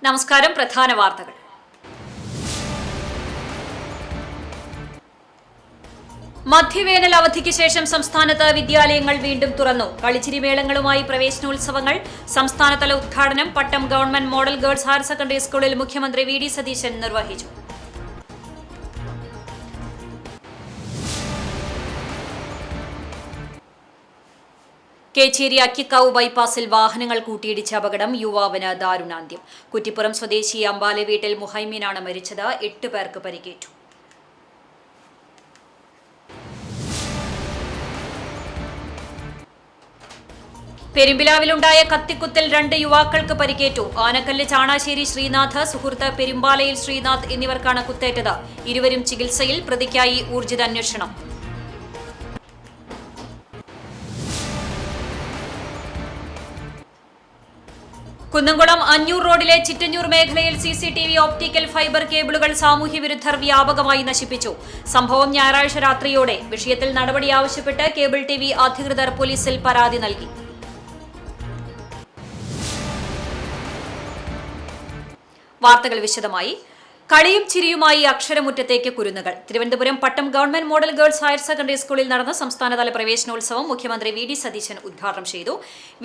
നമസ്കാരം. പ്രധാന വാർത്തകൾ. മധ്യവേനൽ അവധിക്ക് ശേഷം സംസ്ഥാനത്ത് വിദ്യാലയങ്ങൾ വീണ്ടും തുറന്നു. കളിച്ചിരിമേളങ്ങളുമായി പ്രവേശനോത്സവങ്ങൾ. സംസ്ഥാനതല ഉദ്ഘാടനം Pattom government model girls higher secondary സ്കൂളിൽ മുഖ്യമന്ത്രി വി.ഡി. സതീശൻ നിർവഹിച്ചു. കേച്ചേരി അക്കിക്കാവ് ബൈപ്പാസിൽ വാഹനങ്ങൾ കൂട്ടിയിടിച്ച അപകടം. യുവാവിന് ദാരുണാന്ത്യം. കുറ്റിപ്പുറം സ്വദേശി അമ്പാലെ വീട്ടിൽ മുഹൈമീനാണ് മരിച്ചത്. 8 പേർക്ക് പരിക്കേറ്റു. പെരുമ്പിലാവിലുണ്ടായ കത്തിക്കുത്തിൽ 2 യുവാക്കൾക്ക് പരിക്കേറ്റു. ആനക്കല്ല് ചാണാശ്ശേരി ശ്രീനാഥ്, സുഹൃത്ത് പെരുമ്പാലയിൽ ശ്രീനാഥ് എന്നിവർക്കാണ് കുത്തേറ്റത്. ഇരുവരും ചികിത്സയിൽ. പ്രതിക്കായി ഊർജിത അന്വേഷണം. കുന്നംകുളം അഞ്ഞൂർ റോഡിലെ ചിറ്റഞ്ഞൂർ മേഖലയിൽ CCTV ഓപ്റ്റിക്കൽ ഫൈബർ കേബിളുകൾ സാമൂഹ്യവിരുദ്ധർ വ്യാപകമായി നശിപ്പിച്ചു. സംഭവം ഞായറാഴ്ച രാത്രിയോടെ. വിഷയത്തിൽ നടപടി ആവശ്യപ്പെട്ട് കേബിൾ TV അധികൃതർ പോലീസിൽ പരാതി നൽകി. വാർത്തകൾ വിശദമായി. കളിയും ചിരിയുമായി അക്ഷരമുറ്റത്തേക്ക് കുരുന്നുകൾ. Thiruvananthapuram Pattom government model girls higher secondary സ്കൂളിൽ നടന്ന സംസ്ഥാനതല പ്രവേശനോത്സവം മുഖ്യമന്ത്രി വി.ഡി. സതീശൻ ഉദ്ഘാടനം ചെയ്തു.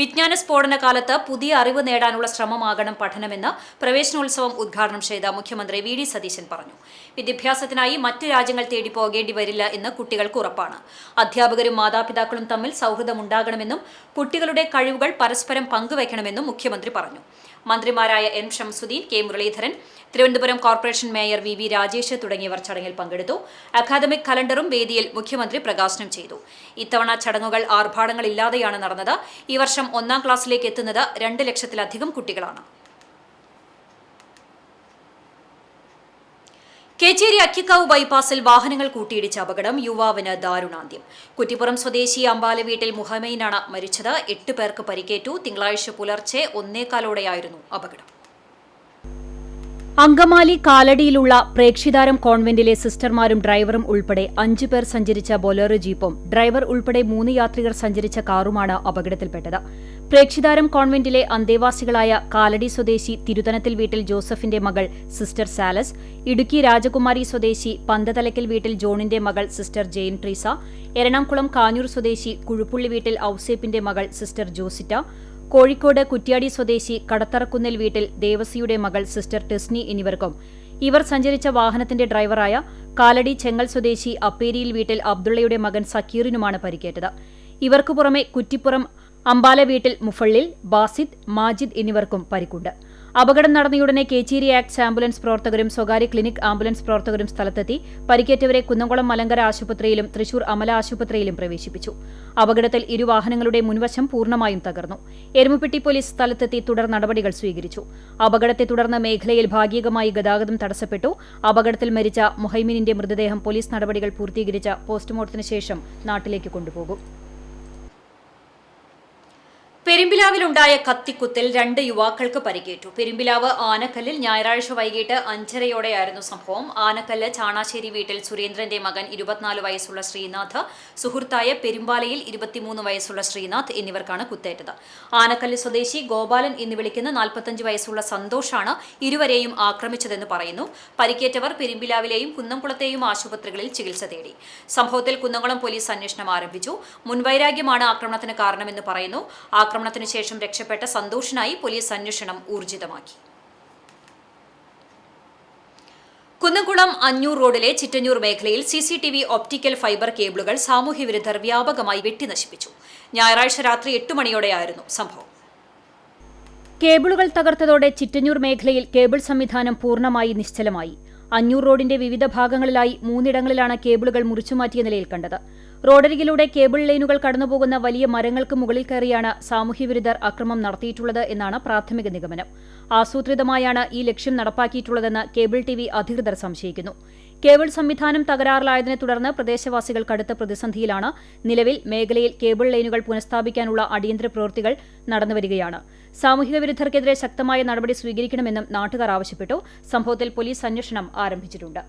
വിജ്ഞാന സ്ഫോടന കാലത്ത് പുതിയ അറിവ് നേടാനുള്ള ശ്രമമാകണം പഠനമെന്ന് പ്രവേശനോത്സവം ഉദ്ഘാടനം ചെയ്ത മുഖ്യമന്ത്രി വി.ഡി. സതീശൻ പറഞ്ഞു. വിദ്യാഭ്യാസത്തിനായി മറ്റ് രാജ്യങ്ങൾ തേടി പോകേണ്ടി വരില്ല എന്ന് കുട്ടികൾക്ക് ഉറപ്പാണ്. അധ്യാപകരും മാതാപിതാക്കളും തമ്മിൽ സൗഹൃദമുണ്ടാകണമെന്നും കുട്ടികളുടെ കഴിവുകൾ പരസ്പരം പങ്കുവയ്ക്കണമെന്നും മുഖ്യമന്ത്രി പറഞ്ഞു. മന്ത്രിമാരായ N. Shamsuddin, K. Muraleedharan, Thiruvananthapuram corporation mayor V.V. Rajesh തുടങ്ങിയവർ ചടങ്ങിൽ പങ്കെടുത്തു. അക്കാദമിക് കലണ്ടറും വേദിയിൽ മുഖ്യമന്ത്രി പ്രകാശനം ചെയ്തു. ഇത്തവണ ചടങ്ങുകൾ ആർഭാടങ്ങളില്ലാതെയാണ് നടന്നത്. ഈ വർഷം 1-ാം ക്ലാസ്സിലേക്ക് എത്തുന്നത് 2 ലക്ഷത്തിലധികം കുട്ടികളാണ്. കേച്ചേരി അക്കിക്കാവ് ബൈപ്പാസിൽ വാഹനങ്ങൾ കൂട്ടിയിടിച്ച അപകടം. യുവാവിന് ദാരുണാന്ത്യം. കുറ്റിപ്പുറം സ്വദേശി അമ്പാലെ വീട്ടിൽ മുഹമ്മീനാണ് മരിച്ചത്. 8 പേർക്ക് പരിക്കേറ്റു. തിങ്കളാഴ്ച പുലർച്ചെ 1:15 അപകടം. അങ്കമാലി കാലടിയിലുള്ള പ്രേക്ഷിതാരം കോൺവെന്റിലെ സിസ്റ്റർമാരും ഡ്രൈവറും ഉൾപ്പെടെ 5 പേർ സഞ്ചരിച്ച ബൊലേറോ ജീപ്പും ഡ്രൈവർ ഉൾപ്പെടെ 3 യാത്രികർ സഞ്ചരിച്ച കാറുമാണ് അപകടത്തിൽപ്പെട്ടത്. പ്രേക്ഷിതാരം കോൺവെന്റിലെ അന്തേവാസികളായ കാലടി സ്വദേശി തിരുതനത്തിൽ വീട്ടിൽ ജോസഫിന്റെ മകൾ സിസ്റ്റർ സാലസ്, ഇടുക്കി രാജകുമാരി സ്വദേശി പന്തതലയ്ക്കൽ വീട്ടിൽ ജോണിന്റെ മകൾ സിസ്റ്റർ ജെയിൻ ട്രീസ, എറണാകുളം കാഞ്ഞൂർ സ്വദേശി കുഴുപ്പുള്ളി വീട്ടിൽ ഔസേപ്പിന്റെ മകൾ സിസ്റ്റർ ജോസിറ്റ, കോഴിക്കോട് കുറ്റ്യാടി സ്വദേശി കടത്തറക്കുന്നിൽ വീട്ടിൽ ദേവസിയുടെ മകൾ സിസ്റ്റർ ടെസ്നി എന്നിവർക്കും ഇവർ സഞ്ചരിച്ച വാഹനത്തിന്റെ ഡ്രൈവറായ കാലടി ചെങ്ങൽ സ്വദേശി അപ്പേരിയിൽ വീട്ടിൽ അബ്ദുള്ളയുടെ മകൻ സക്കീറിനുമാണ് പരിക്കേറ്റത്. ഇവർക്കു പുറമെ കുറ്റിപ്പുറം അമ്പാല വീട്ടിൽ മുഫള്ളിൽ, ബാസിദ്, മാജിദ് എന്നിവർക്കും പരിക്കുണ്ട്. അപകടം നടന്നയുടനെ കേച്ചേരി ആക്ട്സ് ആംബുലൻസ് പ്രവർത്തകരും സ്വകാര്യ ക്ലിനിക് ആംബുലൻസ് പ്രവർത്തകരും സ്ഥലത്തെത്തി. പരിക്കേറ്റവരെ കുന്നംകുളം മലങ്കര ആശുപത്രിയിലും തൃശൂർ അമല ആശുപത്രിയിലും പ്രവേശിപ്പിച്ചു. അപകടത്തിൽ 2 വാഹനങ്ങളുടെ മുൻവശം പൂർണ്ണമായും തകർന്നു. എരുമപ്പെട്ടി പോലീസ് സ്ഥലത്തെത്തി തുടർ നടപടികൾ സ്വീകരിച്ചു. അപകടത്തെ തുടർന്ന് മേഖലയിൽ ഭാഗികമായി ഗതാഗതം തടസ്സപ്പെട്ടു. അപകടത്തിൽ മരിച്ച മുഹൈമീനിന്റെ മൃതദേഹം പോലീസ് നടപടികൾ പൂർത്തീകരിച്ച പോസ്റ്റ്മോർട്ടത്തിന് ശേഷം നാട്ടിലേക്ക് കൊണ്ടുപോകും. പെരുമ്പിലാവിലുണ്ടായ കത്തിക്കുത്തിൽ 2 യുവാക്കൾക്ക് പരിക്കേറ്റു. പെരുമ്പിലാവ് ആനക്കല്ലിൽ ഞായറാഴ്ച വൈകിട്ട് 5:30 സംഭവം. ആനക്കല്ല് ചാണാശ്ശേരി വീട്ടിൽ സുരേന്ദ്രന്റെ മകൻ 24 വയസ്സുള്ള ശ്രീനാഥ്, സുഹൃത്തായ പെരുമ്പാലയിൽ 23 വയസ്സുള്ള ശ്രീനാഥ് എന്നിവർക്കാണ് കുത്തേറ്റത്. ആനക്കല്ല് സ്വദേശി ഗോപാലൻ എന്ന് വിളിക്കുന്ന 45 വയസ്സുള്ള സന്തോഷാണ് ഇരുവരെയും ആക്രമിച്ചതെന്ന് പറയുന്നു. പരിക്കേറ്റവർ പെരുമ്പിലാവിലെയും കുന്നംകുളത്തെയും ആശുപത്രികളിൽ ചികിത്സ തേടി. സംഭവത്തിൽ കുന്നംകുളം പോലീസ് അന്വേഷണം ആരംഭിച്ചു. മുൻവൈരാഗ്യമാണ് ആക്രമണത്തിന് കാരണമെന്ന് പറയുന്നു. ആക്രമണത്തിനു ശേഷം രക്ഷപ്പെട്ട സന്തോഷിനായി പോലീസ് അന്വേഷണം ഊർജിതമാക്കി. കുന്നംകുളം അഞ്ഞൂർ റോഡിലെ ചിറ്റഞ്ഞൂർ മേഖലയിൽ CCTV ഓപ്റ്റിക്കൽ ഫൈബർ കേബിളുകൾ സാമൂഹ്യവിരുദ്ധർ വ്യാപകമായി വെട്ടിനശിപ്പിച്ചു. ഞായറാഴ്ച രാത്രി 8 മണിയോടെയായിരുന്നു സംഭവം. കേബിളുകൾ തകർത്തതോടെ ചിറ്റഞ്ഞൂർ മേഖലയിൽ കേബിൾ സംവിധാനം പൂർണ്ണമായി നിശ്ചലമായി. അഞ്ഞൂർ റോഡിന്റെ വിവിധ ഭാഗങ്ങളിലായി 3 ഇടങ്ങളിലാണ് കേബിളുകൾ മുറിച്ചുമാറ്റിയ നിലയിൽ കണ്ടത്. റോഡരികിലൂടെ കേബിൾ ലൈനുകൾ കടന്നുപോകുന്ന വലിയ മരങ്ങൾക്ക് മുകളിൽ കയറിയാണ് സാമൂഹ്യവിരുദ്ധർ അക്രമം നടത്തിയിട്ടുള്ളത് എന്നാണ് പ്രാഥമിക നിഗമനം. ആസൂത്രിതമായാണ് ഈ ലക്ഷ്യം നടപ്പാക്കിയിട്ടുള്ളതെന്ന് കേബിൾ TV അധികൃതർ സംശയിക്കുന്നു. കേബിൾ സംവിധാനം തകരാറിലായതിനെ തുടർന്ന് പ്രദേശവാസികൾ കടുത്ത പ്രതിസന്ധിയിലാണ്. നിലവിൽ മേഖലയിൽ കേബിൾ ലൈനുകൾ പുനഃസ്ഥാപിക്കാനുള്ള അടിയന്തര പ്രവൃത്തികൾ നടന്നുവരികയാണ്. സാമൂഹിക വിരുദ്ധർക്കെതിരെ ശക്തമായ നടപടി സ്വീകരിക്കണമെന്നും നാട്ടുകാർ ആവശ്യപ്പെട്ടു. സംഭവത്തിൽ പോലീസ് അന്വേഷണം ആരംഭിച്ചിട്ടുണ്ട്.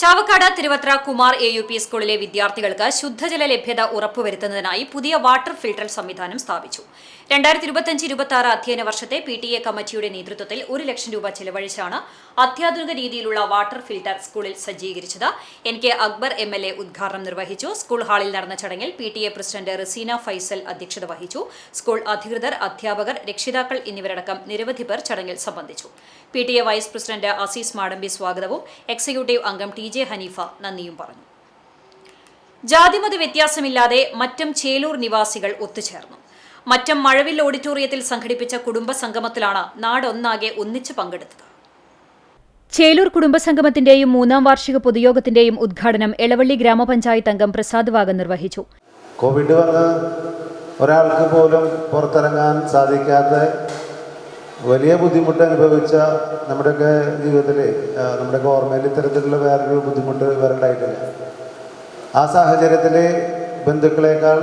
ചാവക്കാട് തിരുവത്ര കുമാർ AUP സ്കൂളിലെ വിദ്യാർത്ഥികൾക്ക് ശുദ്ധജല ലഭ്യത ഉറപ്പുവരുത്തുന്നതിനായി പുതിയ വാട്ടർ ഫിൽട്ടർ സംവിധാനം സ്ഥാപിച്ചു. 2025-26 അധ്യയന വർഷത്തെ PTA കമ്മിറ്റിയുടെ നേതൃത്വത്തിൽ 1 ലക്ഷം രൂപ ചെലവഴിച്ചാണ് അത്യാധുനിക രീതിയിലുള്ള വാട്ടർ ഫിൽട്ടർ സ്കൂളിൽ സജ്ജീകരിച്ചത്. NK അക്ബർ MLA ഉദ്ഘാടനം നിർവഹിച്ചു. സ്കൂൾ ഹാളിൽ നടന്ന ചടങ്ങിൽ PTA പ്രസിഡന്റ് റസീന ഫൈസൽ അധ്യക്ഷത വഹിച്ചു. സ്കൂൾ അധികൃതർ, അധ്യാപകർ, രക്ഷിതാക്കൾ എന്നിവരടക്കം നിരവധി പേർ ചടങ്ങിൽ സംബന്ധിച്ചു. PTA vice president Azeez Madampi സ്വാഗതവും എക്സിക്യൂട്ടീവ് അംഗം TJ ഹനീഫ നന്ദിയും പറഞ്ഞു. ജാതിമത വ്യത്യാസമില്ലാതെ മറ്റം ചേലൂർ നിവാസികൾ ഒത്തുചേർന്നു. മറ്റം മഴവിൽ ഓഡിറ്റോറിയത്തിൽ സംഘടിപ്പിച്ച കുടുംബ സംഗമത്തിലാണ് നാടൊന്നാകെ ഒന്നിച്ച് പങ്കെടുത്തത്. ചേലൂർ കുടുംബസംഗമത്തിന്റെയും 3ാം വാർഷിക പൊതുയോഗത്തിന്റെയും ഉദ്ഘാടനം എളവള്ളി ഗ്രാമപഞ്ചായത്ത് അംഗം പ്രസാദ് വാഗൻ നിർവഹിച്ചു. കോവിഡ് വന്ന് ഒരാൾക്ക് പോലും പുറത്തിറങ്ങാൻ സാധിക്കാത്ത വലിയ ബുദ്ധിമുട്ട് അനുഭവിച്ച നമ്മുടെയൊക്കെ ജീവിതത്തിൽ നമ്മുടെയൊക്കെ ഓർമ്മയിൽ ഇത്തരത്തിലുള്ള വേറൊരു ബുദ്ധിമുട്ട് വരണ്ടായിട്ടില്ല. ആ സാഹചര്യത്തിൽ ബന്ധുക്കളെക്കാൾ,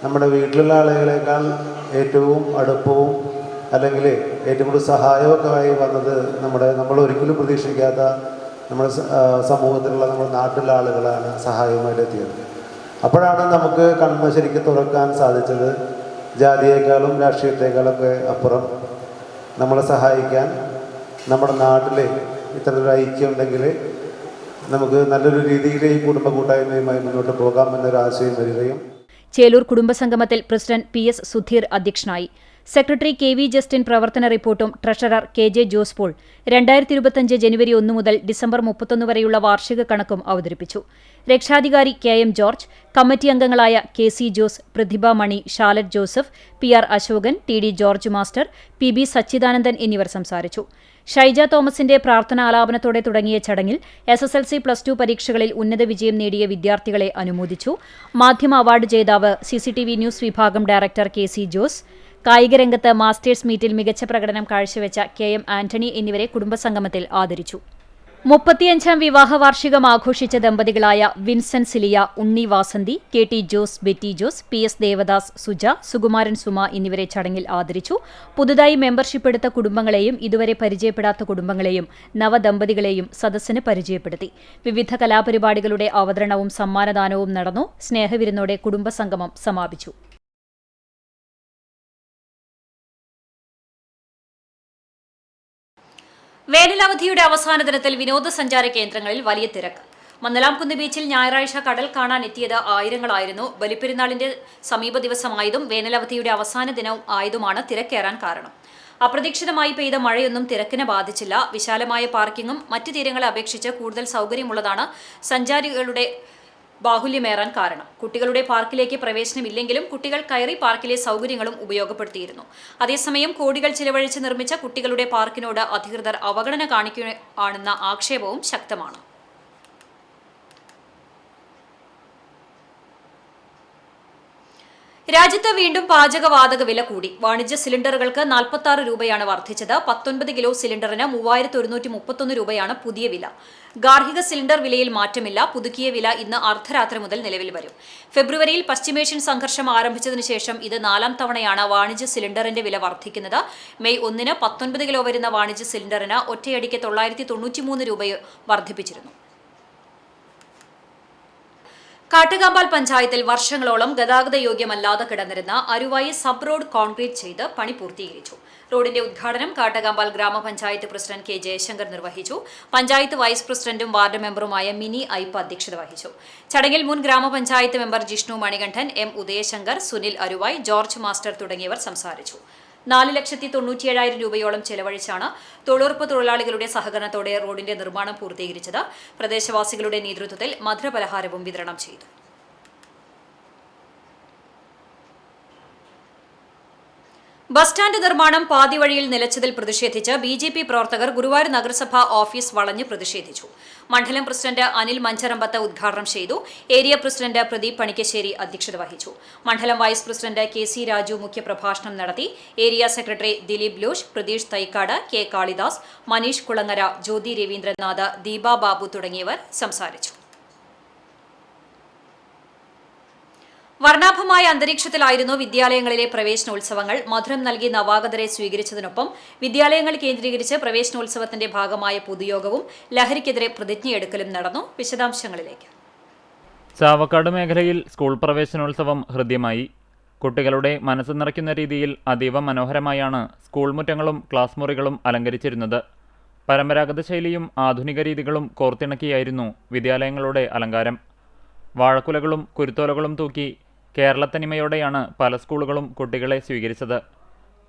നമ്മുടെ വീട്ടിലുള്ള ആളുകളെക്കാൾ ഏറ്റവും അടുപ്പവും അല്ലെങ്കിൽ ഏറ്റവും കൂടുതൽ സഹായമൊക്കെ ആയി വന്നത് നമ്മൾ ഒരിക്കലും പ്രതീക്ഷിക്കാത്ത നമ്മുടെ സമൂഹത്തിലുള്ള നമ്മുടെ നാട്ടിലുള്ള ആളുകളാണ് സഹായവുമായിട്ട് എത്തിയത്. അപ്പോഴാണ് നമുക്ക് കണ്ണ് ശരിക്കും തുറക്കാൻ സാധിച്ചത്. ജാതിയേക്കാളും രാഷ്ട്രീയത്തെക്കാളൊക്കെ അപ്പുറം നമ്മളെ സഹായിക്കാൻ നമ്മുടെ നാട്ടിൽ ഇത്തരത്തിലൊരു ഐക്യം ഉണ്ടെങ്കിൽ നമുക്ക് നല്ലൊരു രീതിയിൽ ഈ കുടുംബ കൂട്ടായ്മയുമായി മുന്നോട്ട് പോകാമെന്നൊരു ആശയം വരികയും. ചേലൂർ കുടുംബസംഗമത്തിൽ പ്രസിഡന്റ് PS സുധീർ അധ്യക്ഷനായി. സെക്രട്ടറി KV ജസ്റ്റിൻ പ്രവർത്തന റിപ്പോർട്ടും ട്രഷറർ KJ ജോസ് പോൾ 2025 ജനുവരി 1 മുതൽ ഡിസംബർ 31 വരെയുള്ള വാർഷിക കണക്കും അവതരിപ്പിച്ചു. രക്ഷാധികാരി KM ജോർജ്, കമ്മിറ്റി അംഗങ്ങളായ KC Jose, Prathibha Mani, Shalet Joseph, PR Ashokan, TD George master, PB Sachidanandan എന്നിവർ സംസാരിച്ചു. ഷൈജ തോമസിന്റെ പ്രാർത്ഥനാലാപനത്തോടെ തുടങ്ങിയ ചടങ്ങിൽ SSLC +2 പരീക്ഷകളിൽ ഉന്നത വിജയം നേടിയ വിദ്യാർത്ഥികളെ അനുമോദിച്ചു. മാധ്യമ അവാർഡ് ജേതാവ് CCTV ന്യൂസ് വിഭാഗം ഡയറക്ടർ KC ജോസ്, കായികരംഗത്ത് മാസ്റ്റേഴ്സ് മീറ്റിൽ മികച്ച പ്രകടനം കാഴ്ചവെച്ച KM ആന്റണി എന്നിവരെ കുടുംബസംഗമത്തിൽ ആദരിച്ചു. 35ാം വിവാഹ വാർഷികം ആഘോഷിച്ച ദമ്പതികളായ Vincent Celia, Unni Vasanthi, KT Jose, Betty Jose, PS Devadas, Suja, Sukumaran Suma എന്നിവരെ ചടങ്ങിൽ ആദരിച്ചു. പുതുതായി മെമ്പർഷിപ്പ് എടുത്ത കുടുംബങ്ങളെയും ഇതുവരെ പരിചയപ്പെടാത്ത കുടുംബങ്ങളെയും നവദമ്പതികളെയും സദസ്സിന് പരിചയപ്പെടുത്തി. വിവിധ കലാപരിപാടികളുടെ അവതരണവും സമ്മാനദാനവും നടന്നു. സ്നേഹവിരുന്നോടെ കുടുംബസംഗമം സമാപിച്ചു. വേനലവധിയുടെ അവസാന ദിനത്തിൽ വിനോദസഞ്ചാര കേന്ദ്രങ്ങളിൽ വലിയ തിരക്ക്. മന്നലാംകുന്ന് ബീച്ചിൽ ഞായറാഴ്ച കടൽ കാണാൻ എത്തിയത് ആയിരങ്ങളായിരുന്നു. ബലിപ്പെരുന്നാളിന്റെ സമീപ ദിവസമായതും വേനലവധിയുടെ അവസാന ദിനവും ആയതുമാണ് തിരക്കേറാൻ കാരണം. അപ്രതീക്ഷിതമായി പെയ്ത മഴയൊന്നും തിരക്കിനെ ബാധിച്ചില്ല. വിശാലമായ പാർക്കിങ്ങും മറ്റ് തീരങ്ങളെ അപേക്ഷിച്ച് കൂടുതൽ സൗകര്യമുള്ളതാണ് സഞ്ചാരികളുടെ ബാഹുല്യമേറാൻ കാരണം. കുട്ടികളുടെ പാർക്കിലേക്ക് പ്രവേശനമില്ലെങ്കിലും കുട്ടികൾ കയറി പാർക്കിലെ സൗകര്യങ്ങളും ഉപയോഗപ്പെടുത്തിയിരുന്നു. അതേസമയം കോടികൾ ചിലവഴിച്ച് നിർമ്മിച്ച കുട്ടികളുടെ പാർക്കിനോട് അധികൃതർ അവഗണന കാണിക്കുകയാണെന്ന ആക്ഷേപവും ശക്തമാണ്. രാജ്യത്ത് വീണ്ടും പാചകവാതക വില കൂടി. വാണിജ്യ സിലിണ്ടറുകൾക്ക് 46 രൂപയാണ് വർദ്ധിച്ചത്. 19 കിലോ സിലിണ്ടറിന് 3131 രൂപയാണ് പുതിയ വില. ഗാർഹിക സിലിണ്ടർ വിലയിൽ മാറ്റമില്ല. പുതുക്കിയ വില ഇന്ന് അർദ്ധരാത്രി മുതൽ നിലവിൽ വരും. ഫെബ്രുവരിയിൽ പശ്ചിമേഷ്യൻ സംഘർഷം ആരംഭിച്ചതിനു ശേഷം ഇത് 4ാം തവണയാണ് വാണിജ്യ സിലിണ്ടറിന്റെ വില വർദ്ധിക്കുന്നത്. മെയ് 1-ന് 19 കിലോ വരുന്ന വാണിജ്യ സിലിണ്ടറിന് ഒറ്റയടിക്ക് 993 രൂപ വർദ്ധിപ്പിച്ചിരുന്നു. കാട്ടുകാമ്പാൽ പഞ്ചായത്തിൽ വർഷങ്ങളോളം ഗതാഗത യോഗ്യമല്ലാതെ കിടന്നിരുന്ന അരുവായി സബ് റോഡ് കോൺക്രീറ്റ് ചെയ്ത് പണി പൂർത്തീകരിച്ചു. റോഡിന്റെ ഉദ്ഘാടനം കാട്ടുകാമ്പാൽ ഗ്രാമപഞ്ചായത്ത് പ്രസിഡന്റ് K ജയശങ്കർ നിർവഹിച്ചു. പഞ്ചായത്ത് വൈസ് പ്രസിഡന്റും വാർഡ് മെമ്പറുമായ മിനി ഐപ്പ് അധ്യക്ഷത വഹിച്ചു. ചടങ്ങിൽ മുൻ ഗ്രാമപഞ്ചായത്ത് member Jishnu Manikandan, M Udayashankar, Sunil അരുവായി, George master തുടങ്ങിയവർ സംസാരിച്ചു. 4,97,000 രൂപയോളം ചെലവഴിച്ചാണ് തൊഴിലുറപ്പ് തൊഴിലാളികളുടെ സഹകരണത്തോടെ റോഡിന്റെ നിർമ്മാണം പൂർത്തീകരിച്ചത്. പ്രദേശവാസികളുടെ നേതൃത്വത്തിൽ മധുരപലഹാരവും വിതരണം ചെയ്തു. ബസ് സ്റ്റാൻഡ് നിർമ്മാണം പാതിവഴിയിൽ നിലച്ചതിൽ പ്രതിഷേധിച്ച് BJP പ്രവർത്തകർ ഗുരുവായൂർ നഗരസഭാ ഓഫീസ് വളഞ്ഞ് പ്രതിഷേധിച്ചു. മണ്ഡലം പ്രസിഡന്റ് അനിൽ മഞ്ചരമ്പത്ത് ഉദ്ഘാടനം ചെയ്തു. ഏരിയ പ്രസിഡന്റ് പ്രദീപ് പണിക്കശ്ശേരി അധ്യക്ഷത വഹിച്ചു. മണ്ഡലം വൈസ് പ്രസിഡന്റ് KC രാജു മുഖ്യപ്രഭാഷണം നടത്തി. Area secretary Dileep Losh, Pratheesh Thycaud, K Kalidas, Maneesh Kulangara, Jyothi Raveendranath, Deepa Babu തുടങ്ങിയവർ സംസാരിച്ചു. വർണ്ണാഭമായ അന്തരീക്ഷത്തിലായിരുന്നു വിദ്യാലയങ്ങളിലെ പ്രവേശനോത്സവങ്ങൾ. മധുരം നൽകി നവാഗതരെ സ്വീകരിച്ചതിനൊപ്പം വിദ്യാലയങ്ങൾ കേന്ദ്രീകരിച്ച് പ്രവേശനോത്സവത്തിന്റെ ഭാഗമായ പൊതുയോഗവും ലഹരിക്കെതിരെ പ്രതിജ്ഞയെടുക്കലും നടന്നു. വിശദാംശങ്ങളിലേക്ക്. ചാവക്കാട് മേഖലയിൽ സ്കൂൾ പ്രവേശനോത്സവം ഹൃദ്യമായി. കുട്ടികളുടെ മനസ്സ് നിറയ്ക്കുന്ന രീതിയിൽ അതീവ മനോഹരമായാണ് സ്കൂൾ മുറ്റങ്ങളും ക്ലാസ് മുറികളും അലങ്കരിച്ചിരുന്നത്. പരമ്പരാഗത ശൈലിയും ആധുനിക രീതികളും കോർത്തിണക്കിയായിരുന്നു വിദ്യാലയങ്ങളുടെ അലങ്കാരം. വാഴക്കുലകളും കുരുത്തോലകളും തൂക്കി കേരളത്തനിമയോടെയാണ് പല സ്കൂളുകളും കുട്ടികളെ സ്വീകരിച്ചത്.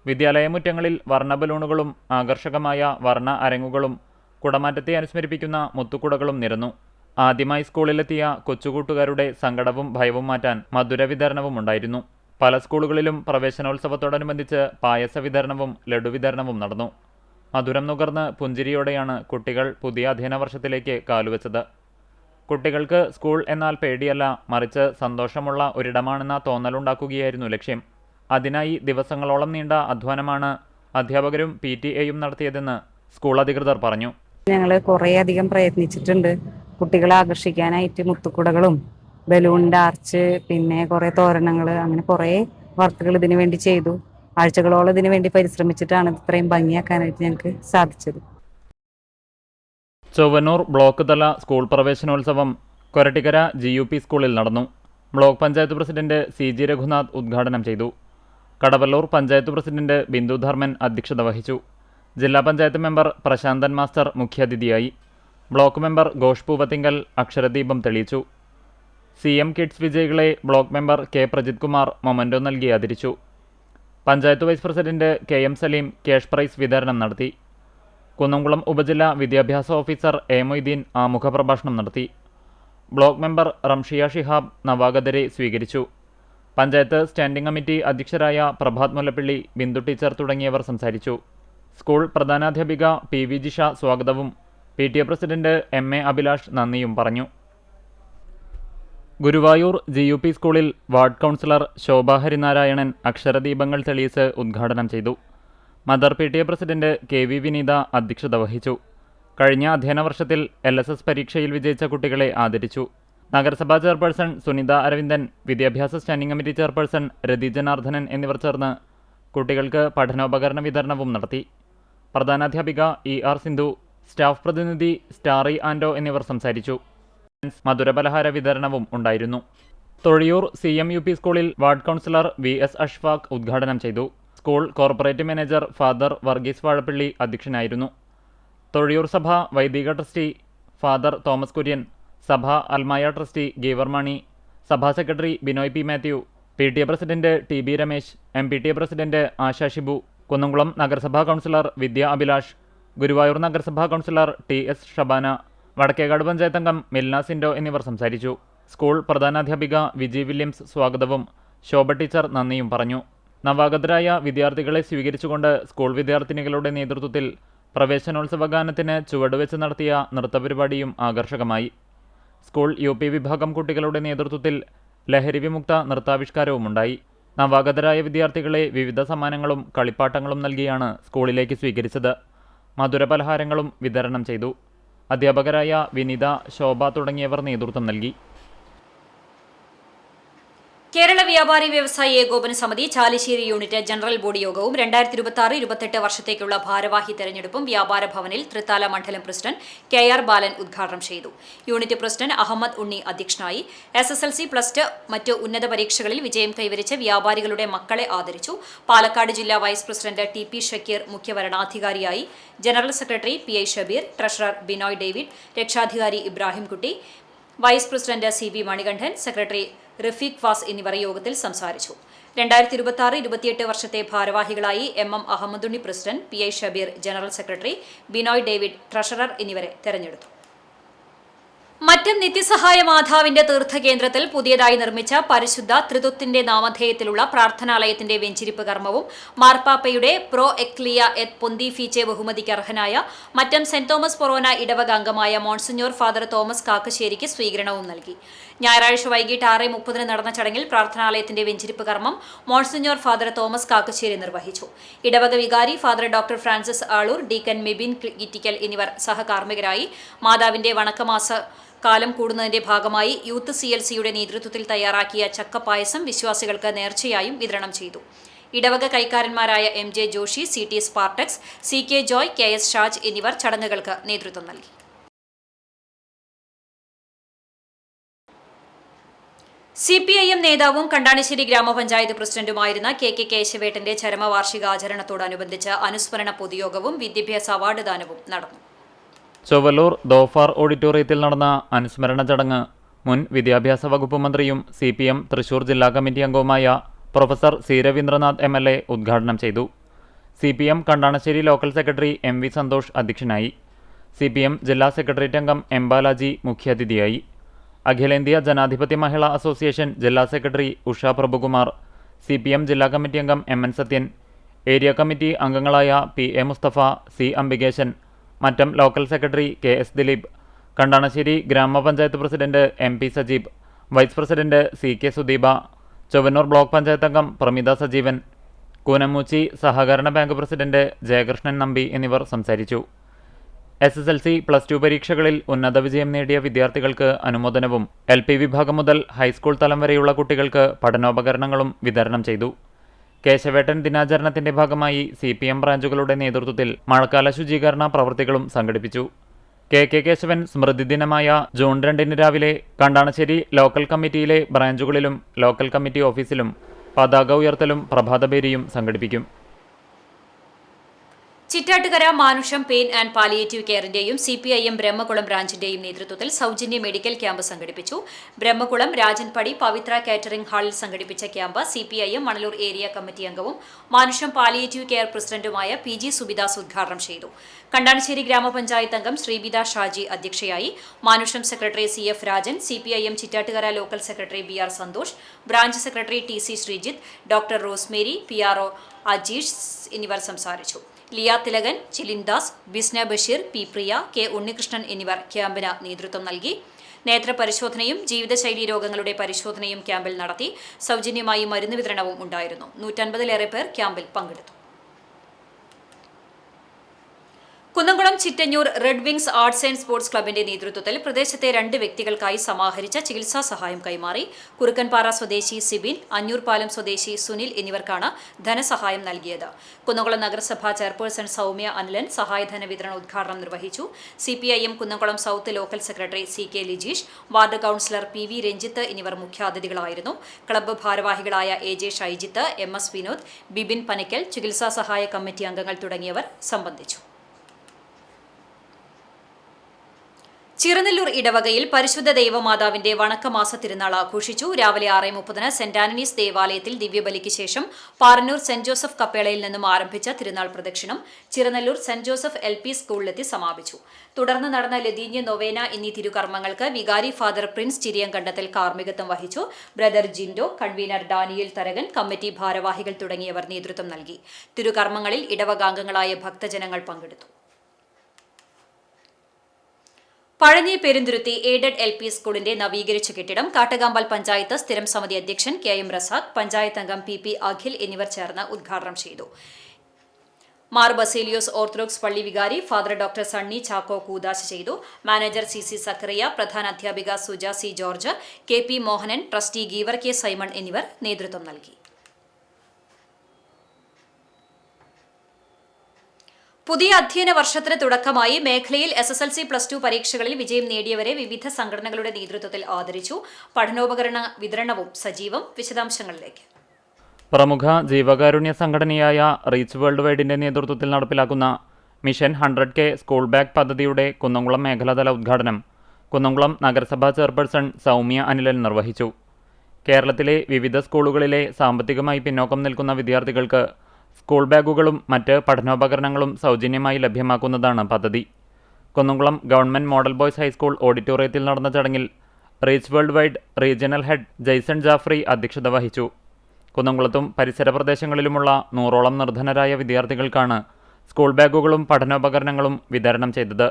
വിദ്യാലയമുറ്റങ്ങളിൽ വർണ്ണ ബലൂണുകളും ആകർഷകമായ വർണ്ണ അരങ്ങുകളും കുടമാറ്റത്തെ അനുസ്മരിപ്പിക്കുന്ന മുത്തുക്കുടകളും നിരന്നു. ആദ്യമായി സ്കൂളിലെത്തിയ കൊച്ചുകൂട്ടുകാരുടെ സങ്കടവും ഭയവും മാറ്റാൻ മധുര വിതരണവും ഉണ്ടായിരുന്നു. പല സ്കൂളുകളിലും പ്രവേശനോത്സവത്തോടനുബന്ധിച്ച് പായസ വിതരണവും ലഡു വിതരണവും നടന്നു. മധുരം നുകർന്ന് പുഞ്ചിരിയോടെയാണ് കുട്ടികൾ പുതിയ അധ്യയന വർഷത്തിലേക്ക് കാലുവെച്ചത്. കുട്ടികൾക്ക് സ്കൂൾ എന്നാൽ പേടിയല്ല, മറിച്ച് സന്തോഷമുള്ള ഒരിടമാണെന്ന തോന്നലുണ്ടാക്കുകയായിരുന്നു ലക്ഷ്യം. അതിനായി ദിവസങ്ങളോളം നീണ്ട അധ്വാനമാണ് അധ്യാപകരും PTA-യും നടത്തിയതെന്ന് സ്കൂൾ അധികൃതർ പറഞ്ഞു. ഞങ്ങൾ കുറേയധികം പ്രയത്നിച്ചിട്ടുണ്ട്. കുട്ടികളെ ആകർഷിക്കാനായിട്ട് മുത്തുക്കുടകളും ബലൂണിൻ്റെ ആർച്ച്, പിന്നെ കുറേ തോരണങ്ങൾ, അങ്ങനെ കുറേ വർക്കുകൾ ഇതിനു വേണ്ടി ചെയ്തു. ആഴ്ചകളോളം ഇതിനു വേണ്ടി പരിശ്രമിച്ചിട്ടാണ് ഇത്രയും ഭംഗിയാക്കാനായിട്ട് ഞങ്ങൾക്ക് സാധിച്ചത്. ചൊവ്വന്നൂർ ബ്ലോക്ക് തല സ്കൂൾ പ്രവേശനോത്സവം കൊരട്ടിക്കര GUP സ്കൂളിൽ നടന്നു. Block panchayat president CG Raghunath ഉദ്ഘാടനം ചെയ്തു. കടവല്ലൂർ പഞ്ചായത്ത് പ്രസിഡന്റ് ബിന്ദു ധർമ്മൻ അധ്യക്ഷത വഹിച്ചു. ജില്ലാ പഞ്ചായത്ത് മെമ്പർ പ്രശാന്തൻ മാസ്റ്റർ മുഖ്യാതിഥിയായി. ബ്ലോക്ക് മെമ്പർ ഘോഷ് പൂവത്തിങ്കൽ അക്ഷരദീപം തെളിയിച്ചു. CM കിഡ്സ് വിജയികളെ block member K Prajith Kumar memento നൽകി ആദരിച്ചു. Panchayat vice president KM Saleem cash prize വിതരണം നടത്തി. കുന്നംകുളം ഉപജില്ലാ വിദ്യാഭ്യാസ ഓഫീസർ A മൊയ്തീൻ ആമുഖ പ്രഭാഷണം നടത്തി. ബ്ലോക്ക് മെമ്പർ റംഷിയ ഷിഹാബ് നവാഗതരെ സ്വീകരിച്ചു. പഞ്ചായത്ത് സ്റ്റാൻഡിംഗ് കമ്മിറ്റി അധ്യക്ഷരായ പ്രഭാത് മുല്ലപ്പള്ളി, ബിന്ദു ടീച്ചർ തുടങ്ങിയവർ സംസാരിച്ചു. സ്കൂൾ പ്രധാനാധ്യാപിക PV ജിഷ സ്വാഗതവും PTA പ്രസിഡന്റ് MA അഭിലാഷ് നന്ദിയും പറഞ്ഞു. ഗുരുവായൂർ GUP സ്കൂളിൽ വാർഡ് കൗൺസിലർ ശോഭ ഹരിനാരായണൻ അക്ഷരദീപങ്ങൾ തെളിയിച്ച് ഉദ്ഘാടനം ചെയ്തു. മദർ PTA പ്രസിഡന്റ് KV വിനീത അധ്യക്ഷത വഹിച്ചു. കഴിഞ്ഞ അധ്യയന വർഷത്തിൽ LSS പരീക്ഷയിൽ വിജയിച്ച കുട്ടികളെ ആദരിച്ചു. നഗരസഭാ ചെയർപേഴ്സൺ സുനിത അരവിന്ദൻ, വിദ്യാഭ്യാസ സ്റ്റാൻഡിംഗ് കമ്മിറ്റി ചെയർപേഴ്സൺ രതി ജനാർദ്ദനൻ എന്നിവർ ചേർന്ന് കുട്ടികൾക്ക് പഠനോപകരണ വിതരണവും നടത്തി. പ്രധാനാധ്യാപിക ER സിന്ധു, സ്റ്റാഫ് പ്രതിനിധി സ്റ്റാറി ആൻഡോ എന്നിവർ സംസാരിച്ചു. മധുരപലഹാര വിതരണവും ഉണ്ടായിരുന്നു. തൊഴിയൂർ CMUP സ്കൂളിൽ വാർഡ് കൗൺസിലർ VS അഷ്ഫാഖ് ഉദ്ഘാടനം ചെയ്തു. School corporate manager father Varghese Vazhappally അധ്യക്ഷനായിരുന്നു. തൊഴിയൂർ സഭ വൈദിക ട്രസ്റ്റി ഫാദർ തോമസ് കുര്യൻ, സഭ അൽമായ ട്രസ്റ്റി ഗീവർ മണി, സഭാ secretary Binoy P Mathew, PTA president TB Ramesh, MPTA president Asha Shibu, Kunnamkulam നഗരസഭാ കൗൺസിലർ വിദ്യ അഭിലാഷ്, ഗുരുവായൂർ നഗരസഭാ കൗൺസിലർ TS ഷബാന, വടക്കേകാട് പഞ്ചായത്ത് അംഗം മിൽന സിൻഡോ എന്നിവർ സംസാരിച്ചു. സ്കൂൾ പ്രധാനാധ്യാപിക വിജി വില്യംസ് സ്വാഗതവും ശോഭ ടീച്ചർ നന്ദിയും പറഞ്ഞു. നവാഗതരായ വിദ്യാർത്ഥികളെ സ്വീകരിച്ചുകൊണ്ട് സ്കൂൾ വിദ്യാർത്ഥിനികളുടെ നേതൃത്വത്തിൽ പ്രവേശനോത്സവ ഗാനത്തിന് ചുവടുവെച്ച് നടത്തിയ നൃത്തപരിപാടിയും ആകർഷകമായി. സ്കൂൾ UP വിഭാഗം കുട്ടികളുടെ നേതൃത്വത്തിൽ ലഹരി വിമുക്ത നൃത്താവിഷ്കാരവുമുണ്ടായി. നവാഗതരായ വിദ്യാർത്ഥികളെ വിവിധ സമ്മാനങ്ങളും കളിപ്പാട്ടങ്ങളും നൽകിയാണ് സ്കൂളിലേക്ക് സ്വീകരിച്ചത്. മധുരപലഹാരങ്ങളും വിതരണം ചെയ്തു. അധ്യാപകരായ വിനിത, ശോഭ തുടങ്ങിയവർ നേതൃത്വം നൽകി. കേരള വ്യാപാരി വ്യവസായി ഏകോപന സമിതി ചാലിശ്ശേരി യൂണിറ്റ് ജനറൽ ബോഡി യോഗവും 2026-28 വർഷത്തേക്കുള്ള ഭാരവാഹി തെരഞ്ഞെടുപ്പും വ്യാപാര ഭവനിൽ തൃത്താല മണ്ഡലം പ്രസിഡന്റ് KR ബാലൻ ഉദ്ഘാടനം ചെയ്തു. യൂണിറ്റ് പ്രസിഡന്റ് അഹമ്മദ് ഉണ്ണി അധ്യക്ഷനായി. SSLC, +2 മറ്റ് ഉന്നത പരീക്ഷകളിൽ വിജയം കൈവരിച്ച വ്യാപാരികളുടെ മക്കളെ ആദരിച്ചു. പാലക്കാട് ജില്ലാ വൈസ് പ്രസിഡന്റ് TP ഷക്കീർ മുഖ്യവരണാധികാരിയായി. General secretary PI Shabeer, treasurer Binoy David, രക്ഷാധികാരി Ibrahimkutty, vice president CB Manikandan, secretary Rafeeq Faz എന്നിവർ യോഗത്തിൽ സംസാരിച്ചു. 2026-28 വർഷത്തെ ഭാരവാഹികളായി MM അഹമ്മദുണ്ണി president, PI Shabeer general secretary, Binoy David treasurer എന്നിവരെ തെരഞ്ഞെടുത്തു. മറ്റം നിത്യസഹായ മാതാവിന്റെ തീർത്ഥകേന്ദ്രത്തിൽ പുതിയതായി നിർമ്മിച്ച പരിശുദ്ധ ത്രിത്വത്തിന്റെ നാമധേയത്തിലുള്ള പ്രാർത്ഥനാലയത്തിന്റെ വെഞ്ചിരിപ്പ് കർമ്മവും മാർപ്പാപ്പയുടെ പ്രോ എക്ലിയ എത് പൊന്തിഫീച്ചെ ബഹുമതിക്ക് അർഹനായ മറ്റം സെന്റ് തോമസ് പൊറോന ഇടവക അംഗമായ മോൺസിഞ്ഞോർ ഫാദർ തോമസ് കാക്കശ്ശേരിക്ക് സ്വീകരണവും നൽകി. ഞായറാഴ്ച വൈകിട്ട് 6:30 നടന്ന ചടങ്ങിൽ പ്രാർത്ഥനാലയത്തിന്റെ വെഞ്ചിരിപ്പ് കർമ്മം മോൺസിഞ്ഞോർ ഫാദർ തോമസ് കാക്കശ്ശേരി നിർവഹിച്ചു. ഇടവക വികാരി father doctor Francis Aloor, deacon Mebin Gittikkal എന്നിവർ സഹകാർമ്മികരായി. മാതാവിന്റെ വണക്കമാസ കാലം കൂടുന്നതിന്റെ ഭാഗമായി യൂത്ത് CLCയുടെ നേതൃത്വത്തിൽ തയ്യാറാക്കിയ ചക്കപ്പായസം വിശ്വാസികൾക്ക് നേർച്ചയായും വിതരണം ചെയ്തു. ഇടവക കൈക്കാരന്മാരായ MJ Joshi, CT സ്പാർട്ടക്സ്, CK Joy, KS Shaj എന്നിവർ ചടങ്ങുകൾക്ക് നേതൃത്വം നൽകി. CPIM നേതാവും കണ്ടാണിശ്ശേരി ഗ്രാമപഞ്ചായത്ത് പ്രസിഡന്റുമായിരുന്ന KK കേശവേട്ടന്റെ ചരമവാർഷികാചരണത്തോടനുബന്ധിച്ച് അനുസ്മരണ പൊതുയോഗവും വിദ്യാഭ്യാസ അവാർഡ് ദാനവും നടന്നു. ചൊവ്വലൂർ ദോഫാർ ഓഡിറ്റോറിയത്തിൽ നടന്ന അനുസ്മരണ ചടങ്ങ് മുൻ വിദ്യാഭ്യാസ വകുപ്പ് മന്ത്രിയും CPM തൃശൂർ ജില്ലാ കമ്മിറ്റി അംഗവുമായ പ്രൊഫസർ C. രവീന്ദ്രനാഥ് MLA ഉദ്ഘാടനം ചെയ്തു. CPM Kandanassery local secretary MV Santhosh അധ്യക്ഷനായി. CPM ജില്ലാ സെക്രട്ടേറിയറ്റ് അംഗം M. ബാലാജി മുഖ്യാതിഥിയായി. അഖിലേന്ത്യാ ജനാധിപത്യ മഹിളാ അസോസിയേഷൻ ജില്ലാ സെക്രട്ടറി ഉഷ പ്രഭുകുമാർ, CPM ജില്ലാ കമ്മിറ്റി അംഗം MN സത്യൻ, ഏരിയ കമ്മിറ്റി അംഗങ്ങളായ PA Musthafa, C. Ambikesan, Mattam local secretary KS Dileep, Kandanassery ഗ്രാമപഞ്ചായത്ത് president MP Sajeeb, vice president CK Sudeepa, Chowwannur block panchayat അംഗം പ്രമിത സജീവൻ, കൂനമൂച്ചി സഹകരണ ബാങ്ക് പ്രസിഡന്റ് ജയകൃഷ്ണൻ നമ്പി എന്നിവർ സംസാരിച്ചു. SSLC, +2 പരീക്ഷകളിൽ ഉന്നത വിജയം നേടിയ വിദ്യാർത്ഥികൾക്ക് അനുമോദനവും LP വിഭാഗം മുതൽ ഹൈസ്കൂൾ തലം വരെയുള്ള കുട്ടികൾക്ക് പഠനോപകരണങ്ങളും വിതരണം ചെയ്തു. കേശവേട്ടൻ ദിനാചരണത്തിന്റെ ഭാഗമായി CPM ബ്രാഞ്ചുകളുടെ നേതൃത്വത്തിൽ മഴക്കാല ശുചീകരണ പ്രവൃത്തികളും സംഘടിപ്പിച്ചു. KK കേശവൻ സ്മൃതി ദിനമായ ജൂൺ 2 രാവിലെ കണ്ടാണശ്ശേരി ലോക്കൽ കമ്മിറ്റിയിലെ ബ്രാഞ്ചുകളിലും ലോക്കൽ കമ്മിറ്റി ഓഫീസിലും പതാക ഉയർത്തലും പ്രഭാതപേരിയും സംഘടിപ്പിക്കും. Chittattukara Manusham pain and palliative കെയറിന്റെയും CPIM ബ്രഹ്മകുളം ബ്രാഞ്ചിന്റെയും നേതൃത്വത്തിൽ സൗജന്യ മെഡിക്കൽ ക്യാമ്പ് സംഘടിപ്പിച്ചു. ബ്രഹ്മകുളം രാജൻപടി പവിത്ര കാറ്ററിംഗ് ഹാളിൽ സംഘടിപ്പിച്ച camp CPIM Manalur area committee അംഗവും മാനുഷം പാലിയേറ്റീവ് കെയർ പ്രസിഡന്റുമായ PG സുബിദാസ് ഉദ്ഘാടനം ചെയ്തു. കണ്ടാണശ്ശേരി ഗ്രാമപഞ്ചായത്ത് അംഗം ശ്രീബിത ഷാജി അധ്യക്ഷയായി. Manusham secretary CF Rajan, CPIM Chittattukara local secretary BR Santhosh, branch secretary TC Sreejith, doctor Rosemary, PRO Ajeesh എന്നിവർ സംസാരിച്ചു. ലിയ തിലകൻ, ചിലിൻദാസ്, ബിസ്ന ബഷീർ, P. പ്രിയ, K. ഉണ്ണികൃഷ്ണൻ എന്നിവർ ക്യാമ്പിന് നേതൃത്വം നൽകി. നേത്രപരിശോധനയും ജീവിതശൈലി രോഗങ്ങളുടെ പരിശോധനയും ക്യാമ്പിൽ നടത്തി. സൗജന്യമായി മരുന്ന് വിതരണവും ഉണ്ടായിരുന്നു. 150-ലേറെ പേർ ക്യാമ്പിൽ പങ്കെടുത്തു. Kunnamkulam Chittanjoor red wings arts and sports ക്ലബിന്റെ നേതൃത്വത്തിൽ പ്രദേശത്തെ 2 വ്യക്തികൾക്കായി സമാഹരിച്ച ചികിത്സാ സഹായം കൈമാറി. കുറുക്കൻപാറ സ്വദേശി സിബിൻ, അഞ്ഞൂർപാലം സ്വദേശി സുനിൽ എന്നിവർക്കാണ് ധനസഹായം നൽകിയത്. കുന്നംകുളം നഗരസഭാ ചെയർപേഴ്സൺ സൗമ്യ അനിലൻ സഹായധന വിതരണ ഉദ്ഘാടനം നിർവഹിച്ചു. CPIM Kunnamkulam south local secretary CK Lijeesh, ward councillor PV Ranjith എന്നിവർ മുഖ്യാതിഥികളായിരുന്നു. ക്ലബ്ബ് ഭാരവാഹികളായ AJ ഷൈജിത്ത്, MS വിനോദ്, ബിബിൻ പനക്കൽ, ചികിത്സാ സഹായ കമ്മിറ്റി അംഗങ്ങൾ തുടങ്ങിയവർ സംബന്ധിച്ചു. ചിറനെല്ലൂർ ഇടവകയിൽ പരിശുദ്ധ ദൈവമാതാവിന്റെ വണക്കമാസ തിരുനാൾ ആഘോഷിച്ചു. രാവിലെ 6:30 സെന്റ് ആന്റണീസ് ദേവാലയത്തിൽ ദിവ്യബലിക്ക് ശേഷം പാറന്നൂർ സെന്റ് ജോസഫ് കപ്പേളയിൽ നിന്നും ആരംഭിച്ച തിരുനാൾ പ്രദക്ഷിണം ചിറനെല്ലൂർ സെന്റ് ജോസഫ് LP സ്കൂളിലെത്തി സമാപിച്ചു. തുടർന്ന് നടന്ന ലതീഞ്ഞ് നൊവേന എന്നീ തിരുകർമ്മങ്ങൾക്ക് വികാരി ഫാദർ പ്രിൻസ് ചിരിയങ്കണ്ടത്തിൽ കാർമ്മികത്വം വഹിച്ചു. Brother Jinto, convener Daniel Tharakan, committee ഭാരവാഹികൾ തുടങ്ങിയവർ നേതൃത്വം നൽകി. തിരുകർമ്മങ്ങളിൽ ഇടവകാംഗങ്ങളായ ഭക്തജനങ്ങൾ പങ്കെടുത്തു. പഴഞ്ഞി പെരുന്തുരുത്തി എയ്ഡഡ് LP സ്കൂളിന്റെ നവീകരിച്ച കെട്ടിടം കാട്ടകാമ്പൽ പഞ്ചായത്ത് സ്ഥിരം സമിതി അധ്യക്ഷൻ KM റസാഖ്, പഞ്ചായത്ത് അംഗം PP അഖിൽ എന്നിവർ ചേർന്ന് ഉദ്ഘാടനം ചെയ്തു. മാർ ബസേലിയോസ് ഓർത്തഡോക്സ് പള്ളി വികാരി ഫാദർ ഡോക്ടർ സണ്ണി ചാക്കോ കൂദാശ ചെയ്തു. മാനേജർ CC സക്കറിയ, പ്രധാന അധ്യാപിക Suja C. George, KP Mohanan, trustee giver K. Simon എന്നിവർ നേതൃത്വം നൽകി. പുതിയ അധ്യയന വർഷത്തിന് തുടക്കമായി മേഖലയിൽ SSLC +2 പരീക്ഷകളിൽ വിജയം നേടിയവരെ വിവിധ സംഘടനകളുടെ നേതൃത്വത്തിൽ ആദരിച്ചു. പഠനോപകരണ വിതരണവും സജീവം. വിശദാംശങ്ങളിലേക്ക്. പ്രമുഖ ജീവകാരുണ്യ സംഘടനയായ റീച്ച് വേൾഡ് വൈഡിന്റെ നേതൃത്വത്തിൽ നടപ്പിലാക്കുന്ന മിഷൻ 100K സ്കൂൾ ബാഗ് പദ്ധതിയുടെ കുന്നംകുളം മേഖലാതല ഉദ്ഘാടനം കുന്നംകുളം നഗരസഭാ ചെയർപേഴ്സൺ സൗമ്യ അനിലൻ നിർവഹിച്ചു. കേരളത്തിലെ വിവിധ സ്കൂളുകളിലെ സാമ്പത്തികമായി പിന്നോക്കം നിൽക്കുന്ന വിദ്യാർത്ഥികൾക്ക് സ്കൂൾ ബാഗുകളും മറ്റ് പഠനോപകരണങ്ങളും സൗജന്യമായി ലഭ്യമാക്കുന്നതാണ് പദ്ധതി. Kunnamkulam government model boys high school ഓഡിറ്റോറിയത്തിൽ നടന്ന ചടങ്ങിൽ Reach world Wide regional head Jaison Jafri അധ്യക്ഷത വഹിച്ചു. കുന്നംകുളത്തും പരിസര പ്രദേശങ്ങളിലുമുള്ള 100ഓളം നിർധനരായ വിദ്യാർത്ഥികൾക്കാണ് സ്കൂൾ ബാഗുകളും പഠനോപകരണങ്ങളും വിതരണം ചെയ്തത്.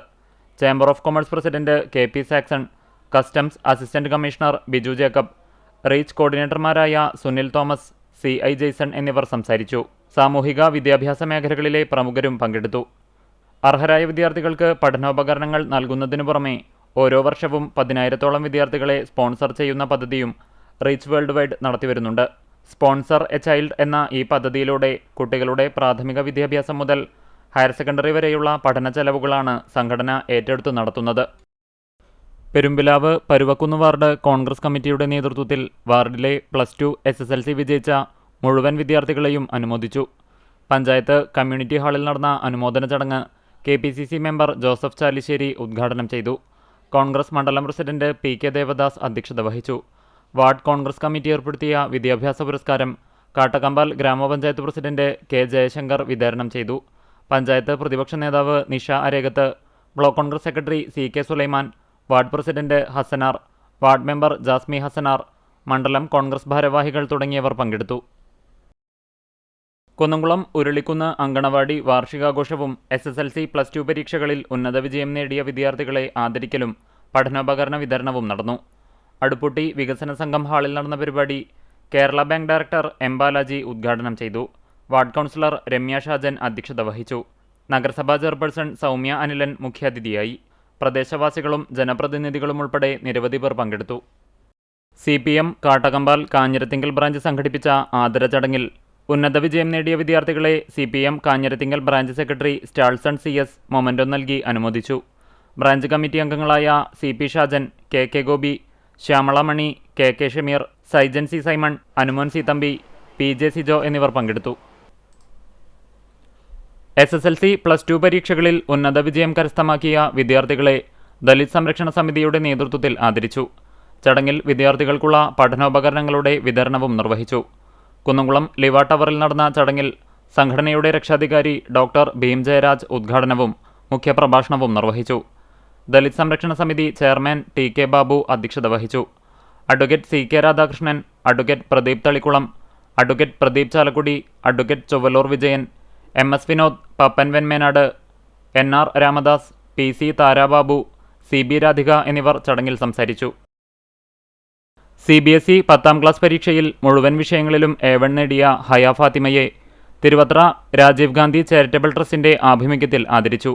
Chamber of commerce president KP Saxon, customs assistant commissioner Biju Jacob, reach കോർഡിനേറ്റർമാരായ സുനിൽ തോമസ്, CI ജെയ്സൺ എന്നിവർ സംസാരിച്ചു. സാമൂഹിക വിദ്യാഭ്യാസ മേഖലകളിലെ പ്രമുഖരും പങ്കെടുത്തു. അർഹരായ വിദ്യാർത്ഥികൾക്ക് പഠനോപകരണങ്ങൾ നൽകുന്നതിനു പുറമെ ഓരോ വർഷവും 10,000-ഓളം വിദ്യാർത്ഥികളെ സ്പോൺസർ ചെയ്യുന്ന പദ്ധതിയും റീച്ച് വേൾഡ് വൈഡ് നടത്തിവരുന്നുണ്ട്. സ്പോൺസർ എ ചൈൽഡ് എന്ന ഈ പദ്ധതിയിലൂടെ കുട്ടികളുടെ പ്രാഥമിക വിദ്യാഭ്യാസം മുതൽ ഹയർ സെക്കൻഡറി വരെയുള്ള പഠന ചെലവുകളാണ് സംഘടന ഏറ്റെടുത്ത് നടത്തുന്നത്. പെരുമ്പിലാവ് പരുവക്കുന്ന് വാർഡ് കോൺഗ്രസ് കമ്മിറ്റിയുടെ നേതൃത്വത്തിൽ വാർഡിലെ +2 SSLC വിജയിച്ച മുഴുവൻ വിദ്യാർത്ഥികളെയും അനുമോദിച്ചു. പഞ്ചായത്ത് കമ്മ്യൂണിറ്റി ഹാളിൽ നടന്ന അനുമോദന ചടങ്ങ് KPCC മെമ്പർ ജോസഫ് ചാലിശ്ശേരി ഉദ്ഘാടനം ചെയ്തു. കോൺഗ്രസ് മണ്ഡലം പ്രസിഡന്റ് PK ദേവദാസ് അധ്യക്ഷത വഹിച്ചു. വാർഡ് കോൺഗ്രസ് കമ്മിറ്റി ഏർപ്പെടുത്തിയ വിദ്യാഭ്യാസ പുരസ്കാരം കാട്ടകമ്പാൽ ഗ്രാമപഞ്ചായത്ത് പ്രസിഡന്റ് K ജയശങ്കർ വിതരണം ചെയ്തു. പഞ്ചായത്ത് പ്രതിപക്ഷ നേതാവ് Nisha Arekath, block Congress secretary CK Sulaiman, ward president Hasanar, ward member Jasmi Hasanar, മണ്ഡലം കോൺഗ്രസ് ഭാരവാഹികൾ തുടങ്ങിയവർ പങ്കെടുത്തു. കുന്നംകുളം ഉരുളിക്കുന്ന് അങ്കണവാടി വാർഷികാഘോഷവും SSLC +2 പരീക്ഷകളിൽ ഉന്നത വിജയം നേടിയ വിദ്യാർത്ഥികളെ ആദരിക്കലും പഠനോപകരണ വിതരണവും നടന്നു. അടുപ്പുട്ടി വികസന സംഘം ഹാളിൽ നടന്ന പരിപാടി Kerala bank director M Balaji ഉദ്ഘാടനം ചെയ്തു. വാർഡ് കൗൺസിലർ രമ്യ ഷാജൻ അധ്യക്ഷത വഹിച്ചു. നഗരസഭാ ചെയർപേഴ്സൺ സൗമ്യ അനിലൻ മുഖ്യാതിഥിയായി. പ്രദേശവാസികളും ജനപ്രതിനിധികളും ഉൾപ്പെടെ നിരവധി പേർ പങ്കെടുത്തു. CPM കാട്ടകമ്പാൽ കാഞ്ഞിരത്തിങ്കൽ ബ്രാഞ്ച് സംഘടിപ്പിച്ച ആദര ചടങ്ങിൽ ഉന്നത വിജയം നേടിയ വിദ്യാർത്ഥികളെ CPM Kanjirathingal branch secretary Stalson CS memento നൽകി അനുമോദിച്ചു. ബ്രാഞ്ച് കമ്മിറ്റി അംഗങ്ങളായ CP Shajan, KK Gopi, Shyamala Mani, KK Shameer, Saijan C Simon, Anumon C Thampi, PJ Sijo എന്നിവർ പങ്കെടുത്തു. SSLC +2 പരീക്ഷകളിൽ ഉന്നത വിജയം കരസ്ഥമാക്കിയ വിദ്യാർത്ഥികളെ ദലിത് സംരക്ഷണ സമിതിയുടെ നേതൃത്വത്തിൽ ആദരിച്ചു. ചടങ്ങിൽ വിദ്യാർത്ഥികൾക്കുള്ള പഠനോപകരണങ്ങളുടെ വിതരണവും നിർവഹിച്ചു. കുന്നംകുളം ലിവ ടവറിൽ നടന്ന ചടങ്ങിൽ സംഘടനയുടെ രക്ഷാധികാരി ഡോക്ടർ ഭീം ജയരാജ് ഉദ്ഘാടനവും മുഖ്യപ്രഭാഷണവും നിർവഹിച്ചു. ദലിത് സംരക്ഷണ സമിതി ചെയർമാൻ TK ബാബു അധ്യക്ഷത വഹിച്ചു. Advocate CK Radhakrishnan, advocate Pradeep Thalikulam, advocate Pradeep Chalakudy, advocate Chowwallur Vijayan, MS Vinod, Pappan Venmenad, NR Ramadas, PC Tharababu, CB Radhika എന്നിവർ ചടങ്ങിൽ സംസാരിച്ചു. CBSE 10ാം ക്ലാസ് പരീക്ഷയിൽ മുഴുവൻ വിഷയങ്ങളിലും A1 നേടിയ ഹയ ഫാത്തിമയെ തിരുവത്ര രാജീവ് ഗാന്ധി ചാരിറ്റബിൾ ട്രസ്റ്റിന്റെ ആഭിമുഖ്യത്തിൽ ആദരിച്ചു.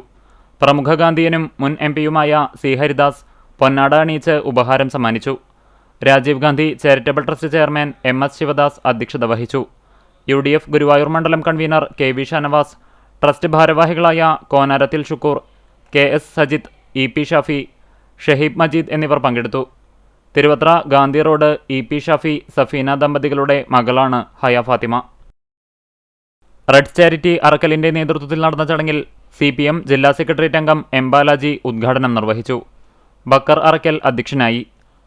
പ്രമുഖ ഗാന്ധിയനും മുൻ MP-യുമായ C ഹരിദാസ് പൊന്നാട അണിയിച്ച് ഉപഹാരം സമ്മാനിച്ചു. Rajiv Gandhi charitable trust chairman MS Sivadas അധ്യക്ഷത വഹിച്ചു. UDF ഗുരുവായൂർ മണ്ഡലം കൺവീനർ KV ഷാനവാസ്, ട്രസ്റ്റ് ഭാരവാഹികളായ കോനാരത്തിൽ ഷുക്കൂർ, KS സജിത്ത്, EP ഷാഫി, ഷഹീബ് മജീദ് എന്നിവർ പങ്കെടുത്തു. തിരുവത്ര ഗാന്ധി റോഡ് EP ഷാഫി സഫീന ദമ്പതികളുടെ മകളാണ് ഹയ ഫാത്തിമ. റെഡ് ചാരിറ്റി അറക്കലിന്റെ നേതൃത്വത്തിൽ നടന്ന ചടങ്ങിൽ CPM ജില്ലാ സെക്രട്ടേറിയറ്റ് അംഗം M ബാലാജി ഉദ്ഘാടനം നിർവഹിച്ചു. ബക്കർ അറക്കൽ അധ്യക്ഷനായി.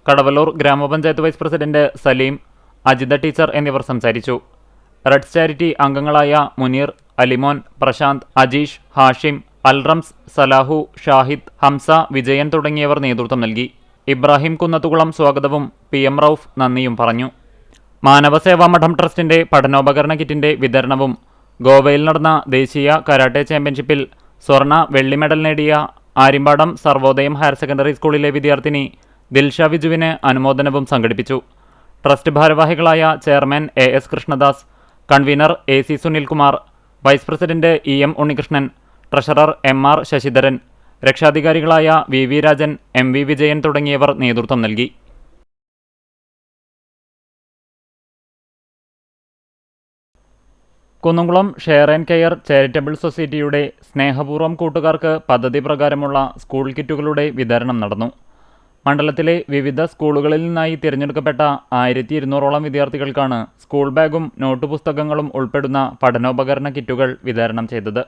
കടവല്ലൂർ ഗ്രാമപഞ്ചായത്ത് vice president Saleem, Ajitha teacher എന്നിവർ സംസാരിച്ചു. റെഡ് ചാരിറ്റി അംഗങ്ങളായ മുനീർ, അലിമോൻ, പ്രശാന്ത്, അജീഷ്, ഹാഷിം, അൽറംസ്, സലാഹു, ഷാഹിദ്, ഹംസ, വിജയൻ തുടങ്ങിയവർ നേതൃത്വം നൽകി. ഇബ്രാഹിം കുന്നത്തുകുളം സ്വാഗതവും PM റൌഫ് നന്ദിയും പറഞ്ഞു. മാനവസേവാ മഠം ട്രസ്റ്റിന്റെ പഠനോപകരണ കിറ്റിന്റെ വിതരണവും ഗോവയിൽ നടന്ന ദേശീയ കരാട്ടെ ചാമ്പ്യൻഷിപ്പിൽ സ്വർണ്ണ വെള്ളി മെഡൽ നേടിയ ആര്യമ്പാടം സർവോദയം ഹയർ സെക്കൻഡറി സ്കൂളിലെ വിദ്യാർത്ഥിനി ദിൽഷ വിജുവിന് അനുമോദനവും സംഘടിപ്പിച്ചു. ട്രസ്റ്റ് ഭാരവാഹികളായ chairman AS Krishnadas, convener AC Sunilkumar, vice president EM Unnikrishnan, treasurer MR Sasidharan, രക്ഷാധികാരികളായ VV രാജൻ, MV വിജയൻ തുടങ്ങിയവർ നേതൃത്വം നൽകി. Kunnamkulam share and care charitable സൊസൈറ്റിയുടെ സ്നേഹപൂർവ്വം കൂട്ടുകാർക്ക് പദ്ധതി പ്രകാരമുള്ള സ്കൂൾ കിറ്റുകളുടെ വിതരണം നടന്നു. മണ്ഡലത്തിലെ വിവിധ സ്കൂളുകളിൽ നിന്നായി തിരഞ്ഞെടുക്കപ്പെട്ട 1200ഓളം വിദ്യാർത്ഥികൾക്കാണ് സ്കൂൾ ബാഗും നോട്ട് പുസ്തകങ്ങളും ഉൾപ്പെടുന്ന പഠനോപകരണ കിറ്റുകൾ വിതരണം ചെയ്തത്.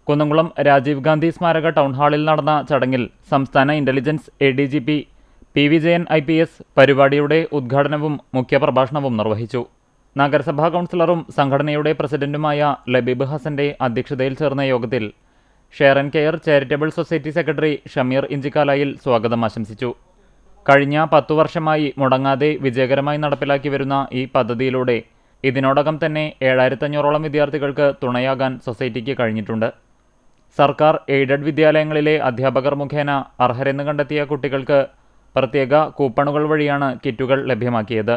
കുന്നംകുളം രാജീവ് ഗാന്ധി സ്മാരക ടൗൺ ഹാളിൽ നടന്ന ചടങ്ങിൽ സംസ്ഥാന intelligence ADGP P Vijayan IPS പരിപാടിയുടെ ഉദ്ഘാടനവും മുഖ്യപ്രഭാഷണവും നിർവഹിച്ചു. നഗരസഭാ കൗൺസിലറും സംഘടനയുടെ പ്രസിഡന്റുമായ ലബീബ് ഹസന്റെ അധ്യക്ഷതയിൽ ചേർന്ന യോഗത്തിൽ share and care charitable society secretary Shameer Inchikkalayil സ്വാഗതം ആശംസിച്ചു. കഴിഞ്ഞ 10 വർഷമായി മുടങ്ങാതെ വിജയകരമായി നടപ്പിലാക്കി വരുന്ന ഈ പദ്ധതിയിലൂടെ ഇതിനോടകം തന്നെ 7500ഓളം വിദ്യാർത്ഥികൾക്ക് തുണയാകാൻ സൊസൈറ്റിക്ക് കഴിഞ്ഞിട്ടുണ്ട്. സർക്കാർ എയ്ഡഡ് വിദ്യാലയങ്ങളിലെ അധ്യാപകർ മുഖേന അർഹരെന്ന് കണ്ടെത്തിയ കുട്ടികൾക്ക് പ്രത്യേക കൂപ്പണുകൾ വഴിയാണ് കിറ്റുകൾ ലഭ്യമാക്കിയത്.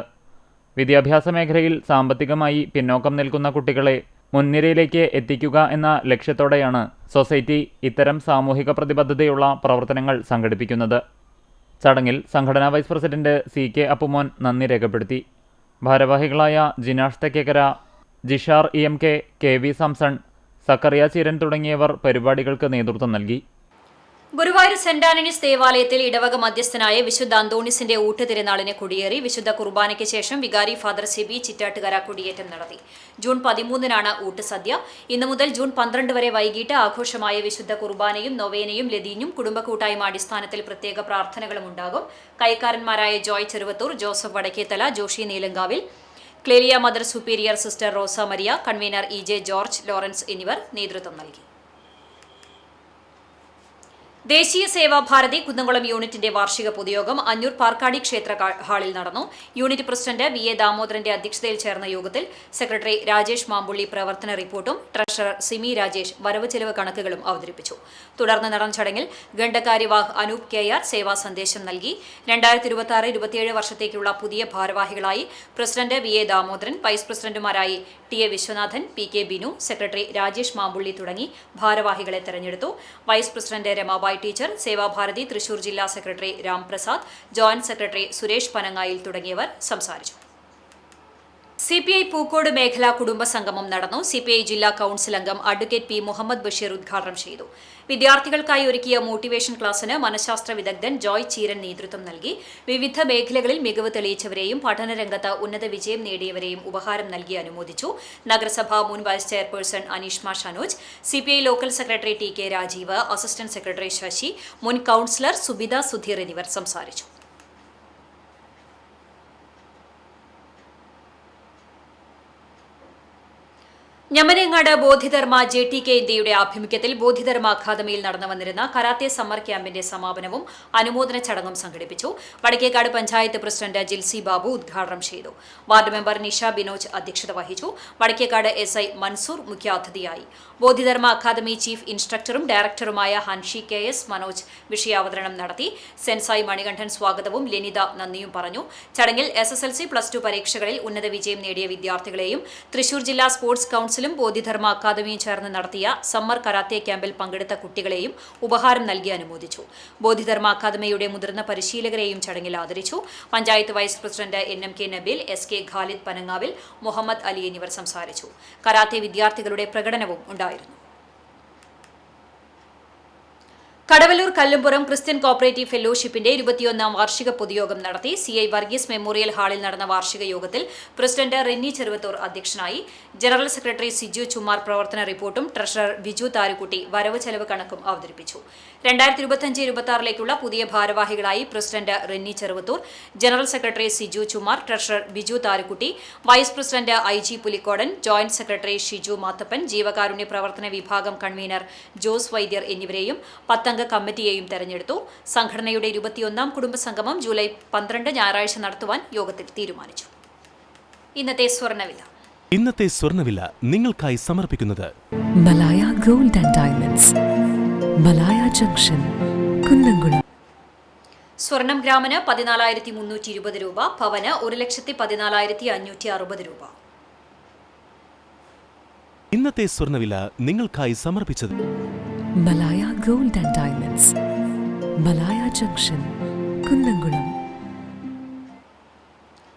വിദ്യാഭ്യാസ മേഖലയിൽ സാമ്പത്തികമായി പിന്നോക്കം നിൽക്കുന്ന കുട്ടികളെ മുൻനിരയിലേക്ക് എത്തിക്കുക എന്ന ലക്ഷ്യത്തോടെയാണ് സൊസൈറ്റി ഇത്തരം സാമൂഹിക പ്രതിബദ്ധതയുള്ള പ്രവർത്തനങ്ങൾ സംഘടിപ്പിക്കുന്നത്. ചടങ്ങിൽ സംഘടനാ വൈസ് പ്രസിഡന്റ് CK അപ്പുമോൻ നന്ദി രേഖപ്പെടുത്തി. ഭാരവാഹികളായ ജിനാഷ് തെക്കേക്കര, ജിഷാർ EMK, KV സാംസൺ, സക്കറിയ ചീരൻ തുടങ്ങിയവർ പരിപാടികൾക്ക് നേതൃത്വം നൽകി. ഗുരുവായൂർ സെന്റ് ആന്റണീസ് ദേവാലയത്തിൽ ഇടവക മധ്യസ്ഥനായ വിശുദ്ധ അന്തോണീസിന്റെ ഊട്ടുതിരുനാളിന് കൊടിയേറി. വിശുദ്ധ കുർബാനയ്ക്ക് ശേഷം വികാരി ഫാദർ സിബി ചിറ്റാട്ടുകര കൊടിയേറ്റം നടത്തി. ജൂൺ 13-നാണ് ഊട്ടുസദ്യ. ഇന്നു മുതൽ ജൂൺ 12 വരെ വൈകിട്ട് ആഘോഷമായ വിശുദ്ധ കുർബാനയും നൊവേനയും ലതീഞ്ഞും കുടുംബ കൂട്ടായ്മ അടിസ്ഥാനത്തിൽ പ്രത്യേക പ്രാർത്ഥനകളും ഉണ്ടാകും. കൈക്കാരന്മാരായ Joy Cheruvathur, Joseph Vadakkethala, Joshy Neelankavil, Clelia mother superior sister Rosa Maria, convener EJ George Lawrence എന്നിവർ നേതൃത്വം നൽകി. ദേശീയ സേവാഭാരതി കുന്നംകുളം യൂണിറ്റിന്റെ വാർഷിക പൊതുയോഗം അഞ്ഞൂർ പാർക്കാടി ക്ഷേത്ര ഹാളിൽ നടന്നു. യൂണിറ്റ് പ്രസിഡന്റ് BA ദാമോദരന്റെ അധ്യക്ഷതയിൽ ചേർന്ന യോഗത്തിൽ സെക്രട്ടറി രാജേഷ് മാമ്പുള്ളി പ്രവർത്തന റിപ്പോർട്ടും ട്രഷറർ സിമി രാജേഷ് വരവ് ചെലവ് കണക്കുകളും അവതരിപ്പിച്ചു. തുടർന്ന് നടന്ന ചടങ്ങിൽ ഗണ്ഡകാര്യവാഹ് അനൂപ് KR സേവാ സന്ദേശം നൽകി. 2026-27 വർഷത്തേക്കുള്ള പുതിയ ഭാരവാഹികളായി പ്രസിഡന്റ് BA ദാമോദരൻ, വൈസ് പ്രസിഡന്റുമാരായി TA Viswanathan, PK Binu, secretary Rajesh Mampully തുടങ്ങി ഭാരവാഹികളെ തെരഞ്ഞെടുത്തു. Vice president Ramabai teacher, Sevabharathi Thrissur ജില്ലാ secretary Ramprasad, joint secretary Suresh Panangayil തുടങ്ങിയവർ സംസാരിച്ചു. CPI പൂക്കോട് മേഖലാ കുടുംബ സംഗമം നടന്നു. CPI ജില്ലാ കൌൺസിൽ അംഗം അഡ്വക്കേറ്റ് P മുഹമ്മദ് ബഷീർ ഉദ്ഘാടനം ചെയ്തു. വിദ്യാർത്ഥികൾക്കായി ഒരുക്കിയ മോട്ടിവേഷൻ ക്ലാസിന് മനഃശാസ്ത്ര വിദഗ്ധൻ ജോയ് ചീരൻ നേതൃത്വം നൽകി. വിവിധ മേഖലകളിൽ മികവ് തെളിയിച്ചവരെയും പഠനരംഗത്ത് ഉന്നത വിജയം നേടിയവരെയും ഉപഹാരം നൽകി അനുമോദിച്ചു. നഗരസഭാ മുൻ vice chairperson Aneeshma Shanoj, CPI local secretary TK Rajeev, assistant secretary Sasi, മുൻ കൌൺസിലർ സുബിത സുധീർ എന്നിവർ സംസാരിച്ചു. ഞമനേങ്ങാട് ബോധിധർമ്മ JTK ഇന്ത്യയുടെ ആഭിമുഖ്യത്തിൽ ബോധിധർമ്മ അക്കാദമിയിൽ നടന്നു വന്നിരുന്ന കരാത്തെ സമ്മർ ക്യാമ്പിന്റെ സമാപനവും അനുമോദന ചടങ്ങും സംഘടിപ്പിച്ചു. വടക്കേക്കാട് പഞ്ചായത്ത് പ്രസിഡന്റ് ജിൽസി ബാബു ഉദ്ഘാടനം ചെയ്തു. വാർഡ് മെമ്പർ നിഷ ബിനോജ് അധ്യക്ഷത വഹിച്ചു. വടക്കേക്കാട് SI മൻസൂർ മുഖ്യാതിഥിയായി. ബോധിധർമ്മ അക്കാദമി ചീഫ് ഇൻസ്ട്രക്ടറും ഡയറക്ടറുമായ ഹൻഷി KS മനോജ് വിഷയാവതരണം നടത്തി. സെൻസായി മണികണ്ഠൻ സ്വാഗതവും ലെനിത നന്ദിയും പറഞ്ഞു. ചടങ്ങിൽ SSLC +2 പരീക്ഷകളിൽ ഉന്നത വിജയം നേടിയ വിദ്യാർത്ഥികളെയും തൃശൂർ ജില്ലാ സ്പോർട്സ് കൌൺസിലും ബോധിധർമ്മ അക്കാദമിയും ചേർന്ന് നടത്തിയ സമ്മർ കരാത്തെ ക്യാമ്പിൽ പങ്കെടുത്ത കുട്ടികളെയും ഉപഹാരം നൽകി അനുമോദിച്ചു. ബോധിധർമ്മ അക്കാദമിയുടെ മുതിർന്ന പരിശീലകരെയും ചടങ്ങിൽ ആദരിച്ചു. Panchayat vice president NMK Nabeel, SK Khalid Panangavil, Muhammad Ali എന്നിവർ സംസാരിച്ചു. കരാത്തെ വിദ്യാർത്ഥികളുടെ പ്രകടനവും ഉണ്ടായിരുന്നു. കടവല്ലൂർ കല്ലുംപുറം ക്രിസ്ത്യൻ കോപ്പറേറ്റീവ് ഫെലോഷിപ്പിന്റെ 21ാം വാർഷിക പൊതുയോഗം നടത്തി. CI വർഗീസ് മെമ്മോറിയൽ ഹാളിൽ നടന്ന വാർഷിക യോഗത്തിൽ പ്രസിഡന്റ് റെന്നി ചെറുവത്തൂർ അധ്യക്ഷനായി. ജനറൽ സെക്രട്ടറി സിജു ചുമാർ പ്രവർത്തന റിപ്പോർട്ടും ട്രഷറർ ബിജു താരുക്കുട്ടി വരവ് ചെലവ് കണക്കും അവതരിപ്പിച്ചു. 2025-26ലേക്കുള്ള പുതിയ ഭാരവാഹികളായി president Renny Cheruvathur, general secretary Siju Chumar, treasurer Biju Tharukutty, vice president IG Pulikkodan, joint secretary Shiju Mathappan, ജീവകാരുണ്യ പ്രവർത്തന വിഭാഗം കൺവീനർ ജോസ് വൈദ്യർ എന്നിവരെയും 10 അംഗ കമ്മിറ്റിയെയും തെരഞ്ഞെടുത്തു. സംഘടനയുടെ 21ാം കുടുംബസംഗമം ജൂലൈ 12 ഞായറാഴ്ച നടത്തുവാൻ യോഗത്തിൽ തീരുമാനിച്ചു. ഇന്നത്തെ സ്വർണ്ണവില നിങ്ങൾക്കായി സമർപ്പിക്കുന്നത് Malaya gold and diamonds, Malaya junction, Kunnamkulam. സ്വർണം ഗ്രാമിന് 14,320 രൂപ, പവന് 1,14,560 രൂപ. ഇന്നത്തെ സ്വർണ്ണവില നിങ്ങൾക്കായി സമർപ്പിച്ചത് Malaya gold and diamonds, Malaya junction, Kunnamkulam.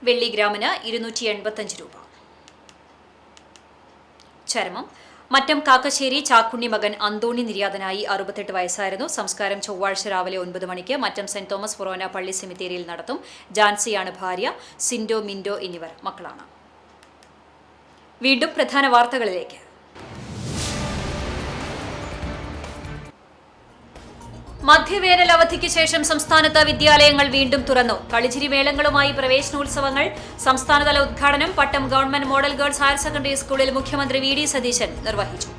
വെള്ളി ഗ്രാമിന് 285 രൂപ. ചരമം മറ്റം കാക്കശ്ശേരി ചാക്കുണ്ണി മകൻ അന്തോണി നിര്യാതനായി 68 വയസ്സായിരുന്നു. സംസ്കാരം ചൊവ്വാഴ്ച രാവിലെ 9 മണിക്ക് മറ്റം സെന്റ് തോമസ് ഫൊറോന പള്ളി സെമിത്തേരിയിൽ നടത്തും. ജാൻസിയാണ് ഭാര്യ. സിൻഡോ, മിൻഡോ എന്നിവർ മക്കളാണ്. വീണ്ടും പ്രധാന വാർത്തകളിലേക്ക്. മധ്യവേനൽ അവധിക്ക് ശേഷം സംസ്ഥാനത്ത് വിദ്യാലയങ്ങൾ വീണ്ടും തുറന്നു. കളിച്ചിരി മേളങ്ങളുമായി പ്രവേശനോത്സവങ്ങൾ. സംസ്ഥാനതല ഉദ്ഘാടനം Pattom government model girls higher secondary സ്കൂളിൽ മുഖ്യമന്ത്രി VD സതീശൻ നിർവഹിച്ചു.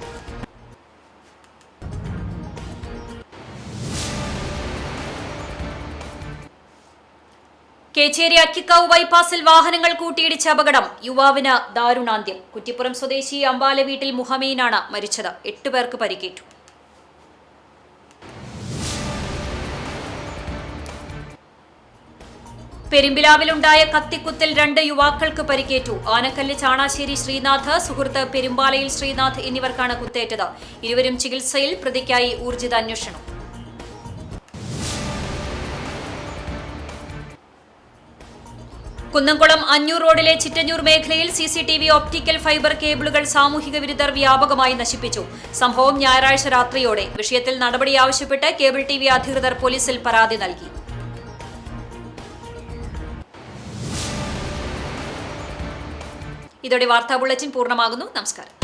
കേച്ചേരി അക്കിക്കാവ് ബൈപ്പാസിൽ വാഹനങ്ങൾ കൂട്ടിയിടിച്ച അപകടം. യുവാവിന് ദാരുണാന്ത്യം. കുറ്റിപ്പുറം സ്വദേശി അമ്പാല വീട്ടിൽ മുഹമ്മീനാണ് മരിച്ചത്. 8 പേർക്ക് പരിക്കേറ്റു. പെരുമ്പിലാവിലുണ്ടായ കത്തിക്കുത്തിൽ 2 യുവാക്കൾക്ക് പരിക്കേറ്റു. ആനക്കല്ല് ചാണാശ്ശേരി ശ്രീനാഥ്, സുഹൃത്ത് പെരുമ്പാലയിൽ ശ്രീനാഥ് എന്നിവർക്കാണ് കുത്തേറ്റത്. ഇരുവരും ചികിത്സയിൽ, പ്രതിക്കായി ഊർജിത അന്വേഷണം. കുന്നംകുളം അഞ്ഞൂർ റോഡിലെ ചിറ്റഞ്ഞൂർ മേഖലയിൽ CCTV ഒപ്റ്റിക്കൽ ഫൈബർ കേബിളുകൾ സാമൂഹിക വിരുദ്ധർ വ്യാപകമായി നശിപ്പിച്ചു. സംഭവം ഞായറാഴ്ച രാത്രിയോടെ. വിഷയത്തിൽ നടപടി ആവശ്യപ്പെട്ട് കേബിൾ TV അധികൃതർ പോലീസിൽ പരാതി നൽകി. ഇതോടെ വാർത്താ ബുള്ളറ്റിൻ പൂർണ്ണമാകുന്നു. നമസ്കാരം.